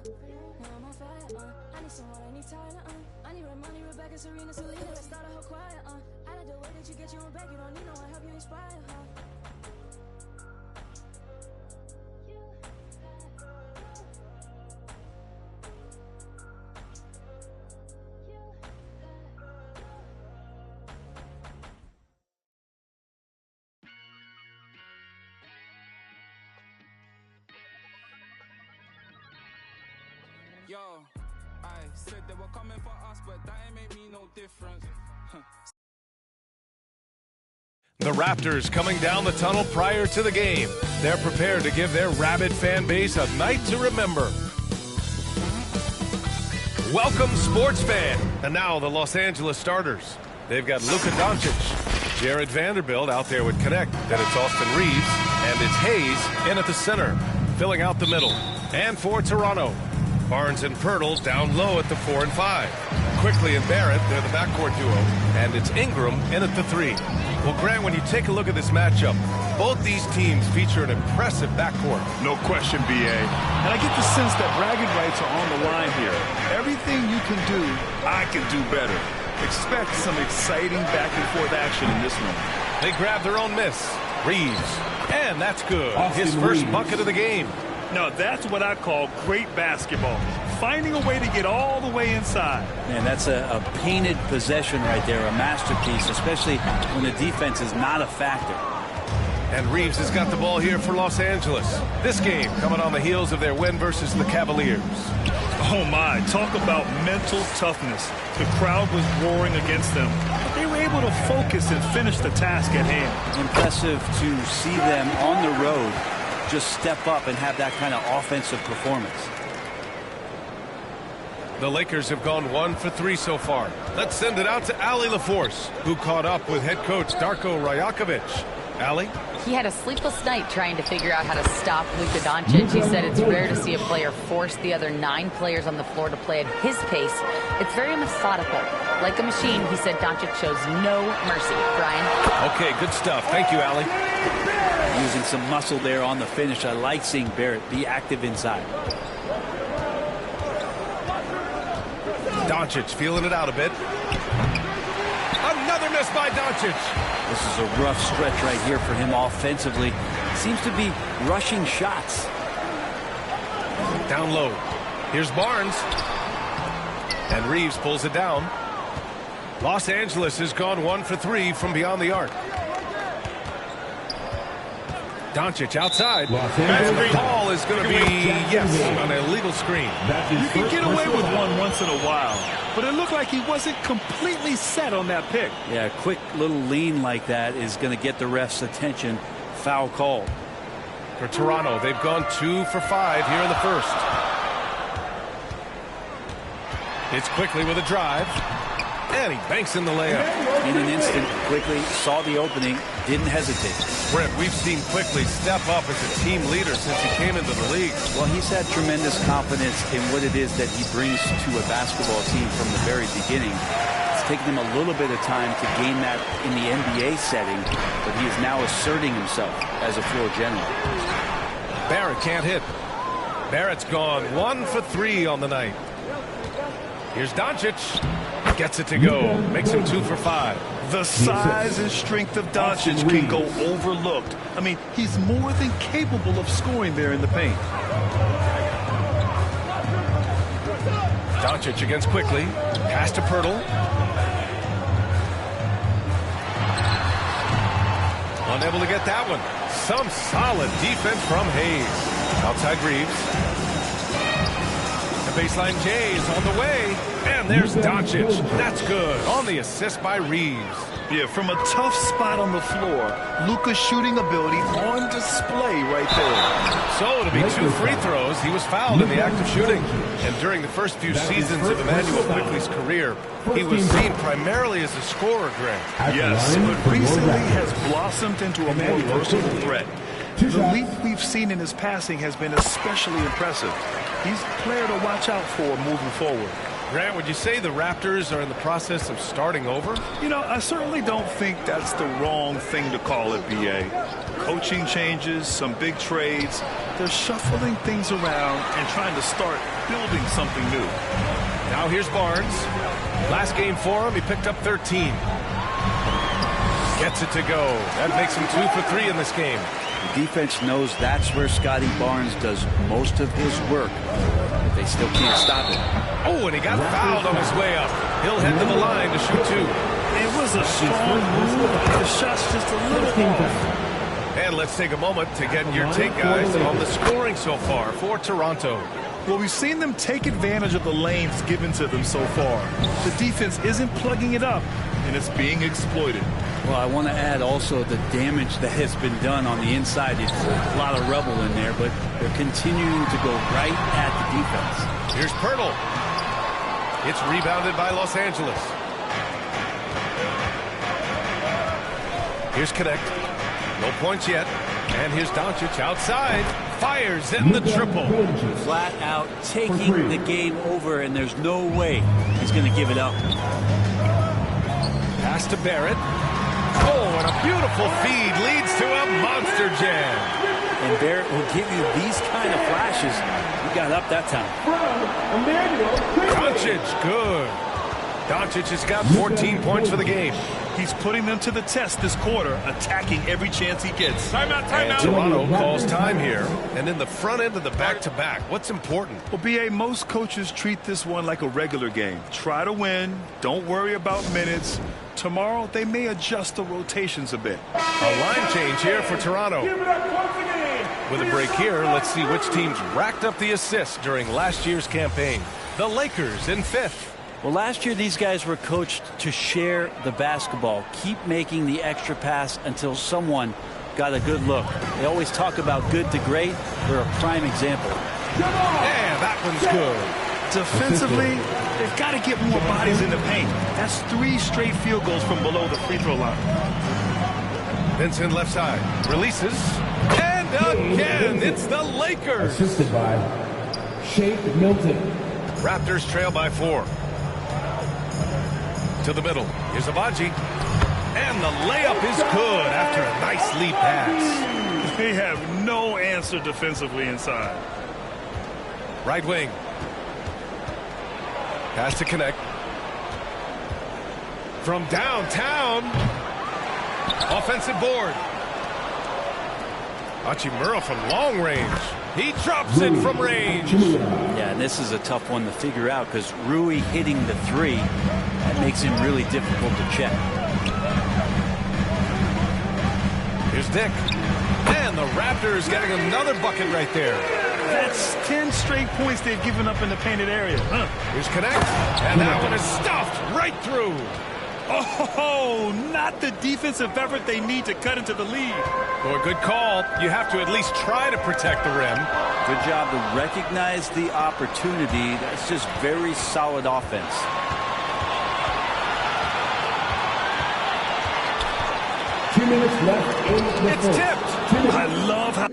I need someone, I need Tyler, I need Ramani, Rebecca, Serena, Selena, let's start a whole choir, I like the way that you get your own back, you don't need no one, help you inspire, Yo, I said they were coming for us, but that ain't make me no difference. The Raptors coming down the tunnel prior to the game. They're prepared to give their rabid fan base a night to remember. Welcome, sports fan. And now the Los Angeles starters. They've got Luka Doncic, Jared Vanderbilt out there with Connect. Then it's Austin Reeves, and it's Hayes in at the center, filling out the middle. And for Toronto, Barnes and Pirtle down low at the 4 and 5. Quickly and Barrett, they're the backcourt duo. And it's Ingram in at the 3. Well, Grant, when you take a look at this matchup, both these teams feature an impressive backcourt. No question, B.A. And I get the sense that bragging rights are on the line here. Everything you can do, I can do better. Expect some exciting back-and-forth action in this one. They grab their own miss. Reeves. And that's good. His first bucket of the game. No, that's what I call great basketball. Finding a way to get all the way inside. Man, that's a painted possession right there, a masterpiece, especially when the defense is not a factor. And Reeves has got the ball here for Los Angeles. This game coming on the heels of their win versus the Cavaliers. Oh my, talk about mental toughness. The crowd was roaring against them, but they were able to focus and finish the task at hand. Impressive to see them on the road just step up and have that kind of offensive performance. The Lakers have gone 1 for 3 so far. Let's send it out to Ali LaForce, who caught up with head coach Darko Rajakovic. Ali? He had a sleepless night trying to figure out how to stop Luka Doncic. He said it's rare to see a player force the other 9 players on the floor to play at his pace. It's very methodical. Like a machine, he said Doncic shows no mercy. Brian? Okay, good stuff. Thank you, Ali. Using some muscle there on the finish. I like seeing Barrett be active inside. Doncic feeling it out a bit. Another miss by Doncic. This is a rough stretch right here for him offensively. Seems to be rushing shots. Down low. Here's Barnes. And Reeves pulls it down. Los Angeles has gone 1 for 3 from beyond the arc. Doncic outside. And the call is going to be, yes, on a illegal screen. You can get away with one once in a while, but it looked like he wasn't completely set on that pick. Yeah, a quick little lean like that is going to get the ref's attention. Foul call. For Toronto, they've gone 2 for 5 here in the first. It's quickly with a drive. And he banks in the layup. In an instant, quickly saw the opening, didn't hesitate. Brett, we've seen Quickly step up as a team leader since he came into the league. Well, he's had tremendous confidence in what it is that he brings to a basketball team from the very beginning. It's taken him a little bit of time to gain that in the NBA setting, but he is now asserting himself as a floor general. Barrett can't hit. Barrett's gone 1 for 3 on the night. Here's Doncic. Gets it to go. Makes him 2 for 5. The size and strength of Doncic can go overlooked. I mean, he's more than capable of scoring there in the paint. Doncic against Quickly. Pass to Pirtle. Unable to get that one. Some solid defense from Hayes. Outside Reeves. The baseline J is on the way. And there's Doncic. That's good. On the assist by Reeves. Yeah, from a tough spot on the floor, Luka's shooting ability on display right there. So to be 2 free throws, he was fouled in the act of shooting. And during the first few seasons of Emmanuel Quickly's career, he was seen primarily as a scorer, Grant. Yes, but recently has blossomed into a more versatile threat. The leap we've seen in his passing has been especially impressive. He's a player to watch out for moving forward. Grant, would you say the Raptors are in the process of starting over? You know, I certainly don't think that's the wrong thing to call it, B.A. Coaching changes, some big trades. They're shuffling things around and trying to start building something new. Now here's Barnes. Last game for him, he picked up 13. Gets it to go. That makes him 2 for 3 in this game. The defense knows that's where Scotty Barnes does most of his work, but they still can't stop it. Oh, and he got fouled on his way up. He'll head to the line to shoot 2. It was a strong move. The shot's just a little off. And let's take a moment to get your take, guys, on the scoring so far for Toronto. Well, we've seen them take advantage of the lanes given to them so far. The defense isn't plugging it up, and it's being exploited. Well, I want to add also the damage that has been done on the inside. It's a lot of rubble in there, but they're continuing to go right at the defense. Here's Pirtle. It's rebounded by Los Angeles. Here's Connect. No points yet. And here's Doncic outside. Fires in the triple. Flat out taking the game over, and there's no way he's going to give it up. Pass to Barrett. Oh, and a beautiful feed leads to a monster jam. And Barrett will give you these kind of flashes. He got up that time. Doncic, good. Doncic has got 14 points for the game. He's putting them to the test this quarter, attacking every chance he gets. Timeout, timeout. Toronto calls time here. And in the front end of the back-to-back, what's important? Well, B.A., most coaches treat this one like a regular game. Try to win. Don't worry about minutes. Tomorrow, they may adjust the rotations a bit. A line change here for Toronto. With a break here, let's see which teams racked up the assists during last year's campaign. The Lakers in 5th. Well, last year these guys were coached to share the basketball, keep making the extra pass until someone got a good look. They always talk about good to great. They're a prime example. Yeah, that one's good. Defensively, they've got to get more bodies in the paint. That's 3 straight field goals from below the free throw line. Vincent left side. Releases. And again, it's the Lakers. Assisted by Shake Milton. Raptors trail by 4. To the middle. Here's Abaji. And the layup is good after a nice lead pass. They have no answer defensively inside. Right wing. Pass to Connect. From downtown. Offensive board. Hachimura from long range. He drops it from range. Yeah, and this is a tough one to figure out because Rui hitting the 3, that makes him really difficult to check. Here's Dick. And the Raptors getting another bucket right there. That's 10 straight points they've given up in the painted area. Here's Connect. And that one is stuffed right through. Oh, not the defensive effort they need to cut into the lead. Well, a good call. You have to at least try to protect the rim. Good job to recognize the opportunity. That's just very solid offense. Two minutes left in the It's first. tipped. I love how...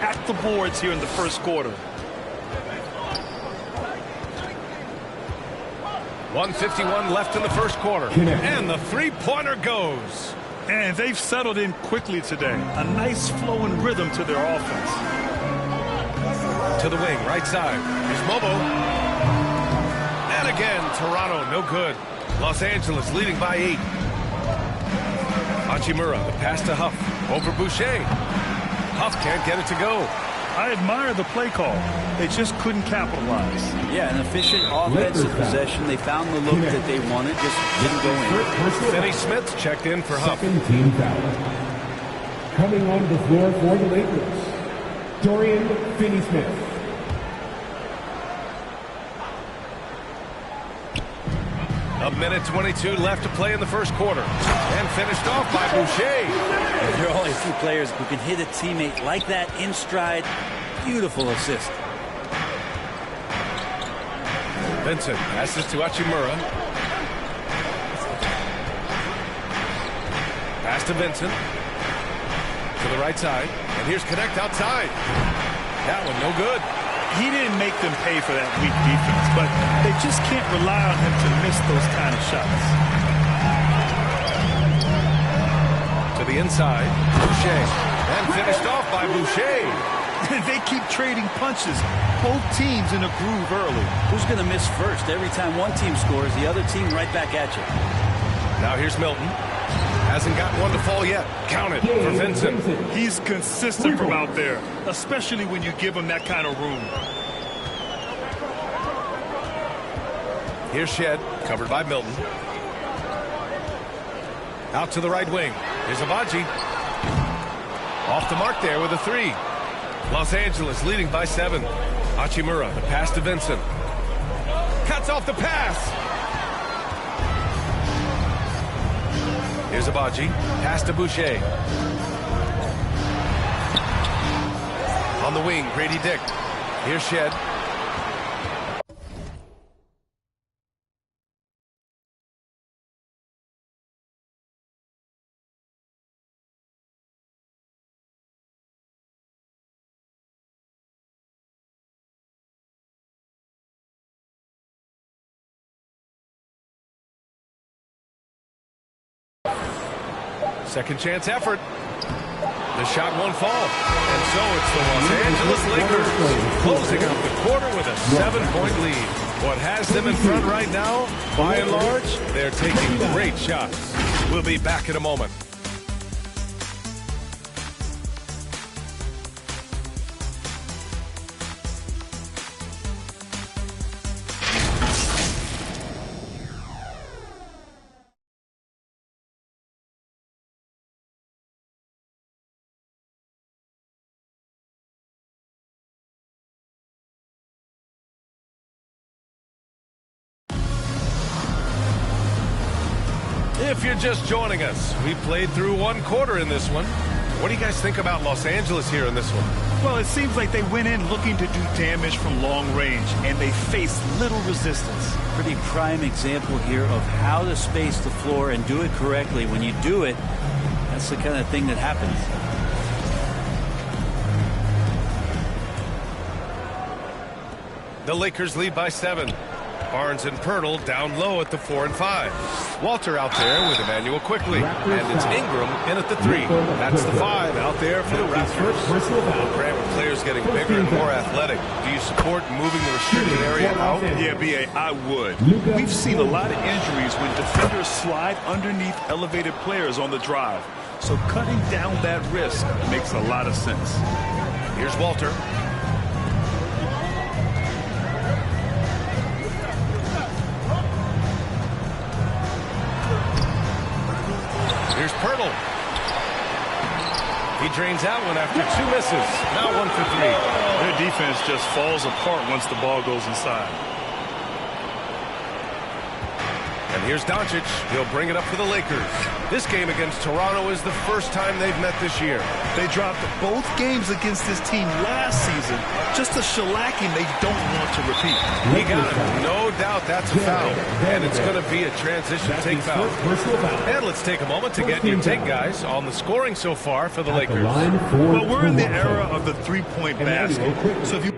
attack the boards here in the first quarter. 1:51 left in the first quarter. And the three-pointer goes. And they've settled in quickly today. A nice flowing rhythm to their offense. To the wing, right side. Here's Momo. And again, Toronto, no good. Los Angeles leading by 8. Hachimura, the pass to Huff. Over Boucher. Huff can't get it to go. I admire the play call. They just couldn't capitalize. Yeah, an efficient offensive possession. They found the look that they wanted, just didn't go in. Finney Smith checked in for Huff. Second team foul. Coming on the floor for the Lakers, Dorian Finney-Smith. A minute 22 left to play in the first quarter. And finished off by Boucher. There are only a few players who can hit a teammate like that in stride. Beautiful assist. Vincent passes to Hachimura. Pass to Vincent. To the right side. And here's Connect outside. That one no good. He didn't make them pay for that weak defense, but they just can't rely on him to miss those kind of shots. To the inside, Boucher. And finished off by Boucher. They keep trading punches. Both teams in a groove early. Who's going to miss first? Every time one team scores, the other team right back at you. Now here's Milton. Hasn't got one to fall yet. Count it for Vincent. He's consistent from out there, especially when you give him that kind of room. Here's Shed, covered by Milton. Out to the right wing. Here's Abaji. Off the mark there with a 3. Los Angeles leading by 7. Hachimura, the pass to Vincent. Cuts off the pass. Here's Abaji. Pass to Boucher. On the wing, Grady Dick. Here's Shed. Second chance effort. The shot won't fall. And so it's the Los Angeles Lakers closing out the quarter with a 7-point lead. What has them in front right now, by and large, they're taking great shots. We'll be back in a moment. If you're just joining us, we played through one quarter in this one. What do you guys think about Los Angeles here in this one? Well, it seems like they went in looking to do damage from long range, and they faced little resistance. Pretty prime example here of how to space the floor and do it correctly. When you do it, that's the kind of thing that happens. The Lakers lead by 7. Barnes and Pirtle down low at the 4 and 5. Walter out there with Emmanuel quickly. And it's Ingram in at the 3. That's the 5 out there for the Raptors. Grant, with players getting bigger and more athletic, do you support moving the restricted area out? Yeah, B.A., I would. We've seen a lot of injuries when defenders slide underneath elevated players on the drive. So cutting down that risk makes a lot of sense. Here's Walter. Here's Pirtle. He drains that one after 2 misses. Now 1 for 3. Their defense just falls apart once the ball goes inside. And here's Doncic. He'll bring it up for the Lakers. This game against Toronto is the first time they've met this year. They dropped both games against this team last season. Just a shellacking they don't want to repeat. He got it. No doubt that's a foul. And it's going to be a transition take foul. And let's take a moment to get your take, guys, on the scoring so far for the Lakers. Well, we're in the era of the three-point basket. So if you